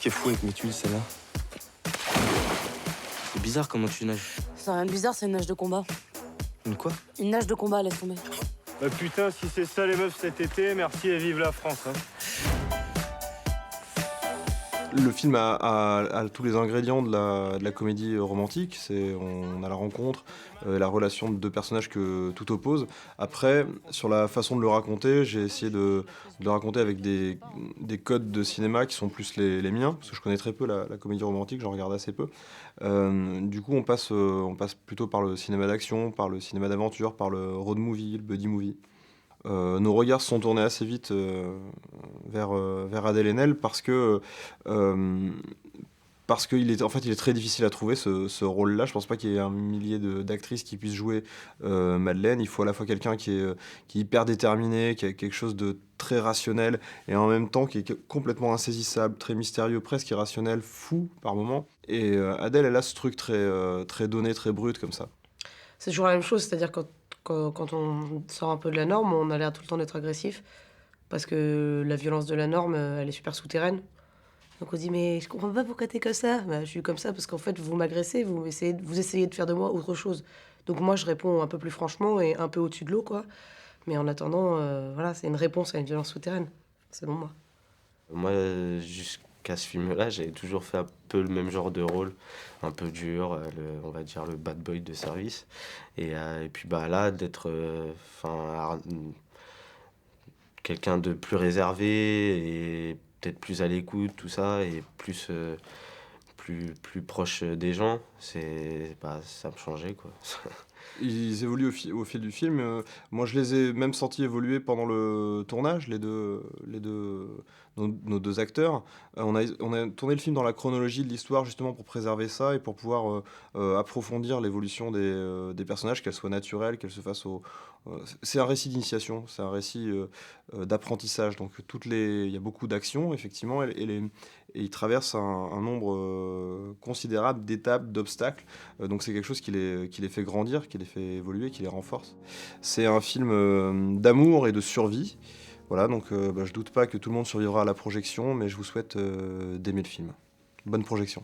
qui est fou avec mes tuiles, celle-là? C'est bizarre comment tu nages. C'est rien de bizarre, c'est une nage de combat. Une quoi? Une nage de combat, laisse tomber. Bah putain, si c'est ça les meufs cet été, merci et vive la France. Hein. Le film a tous les ingrédients de la comédie romantique. On a la rencontre, la relation de deux personnages que tout oppose. Après, sur la façon de le raconter, j'ai essayé de le raconter avec des codes de cinéma qui sont plus les miens, parce que je connais très peu la comédie romantique, j'en regarde assez peu. Du coup, on passe plutôt par le cinéma d'action, par le cinéma d'aventure, par le road movie, le buddy movie. Nos regards se sont tournés assez vite vers Adèle Haenel parce qu'il est, en fait, il est très difficile à trouver ce rôle-là. Je pense pas qu'il y ait un millier d'actrices qui puissent jouer Madeleine. Il faut à la fois quelqu'un qui est hyper déterminé, qui a quelque chose de très rationnel et en même temps qui est complètement insaisissable, très mystérieux, presque irrationnel, fou par moments. Et Adèle, elle a ce truc très donné, très brut comme ça. C'est toujours la même chose, c'est-à-dire quand on sort un peu de la norme, on a l'air tout le temps d'être agressif, parce que la violence de la norme, elle est super souterraine. Donc on se dit, mais je comprends pas pourquoi t'es comme ça. Bah, je suis comme ça parce qu'en fait, vous m'agressez, vous essayez de faire de moi autre chose. Donc moi, je réponds un peu plus franchement et un peu au-dessus de l'eau, quoi. Mais en attendant, voilà, c'est une réponse à une violence souterraine, selon moi. Moi, jusqu'à ce film-là, j'avais toujours fait un peu le même genre de rôle, un peu dur, on va dire le bad boy de service. Et puis bah, là, d'être quelqu'un de plus réservé et peut-être plus à l'écoute, tout ça, et plus proche des gens, ça me changeait, quoi. Ils évoluent au fil du film. Moi, je les ai même sentis évoluer pendant le tournage, nos deux acteurs. On a tourné le film dans la chronologie de l'histoire, justement pour préserver ça et pour pouvoir approfondir l'évolution des personnages, qu'elle soit naturelle, qu'elle se fasse c'est un récit d'initiation, c'est un récit d'apprentissage. Donc, il y a beaucoup d'actions, effectivement, et il traverse un nombre considérable d'étapes, d'obstacles. Donc c'est quelque chose qui les fait grandir, qui les fait évoluer, qui les renforce. C'est un film d'amour et de survie. Voilà, donc je doute pas que tout le monde survivra à la projection, mais je vous souhaite d'aimer le film. Bonne projection.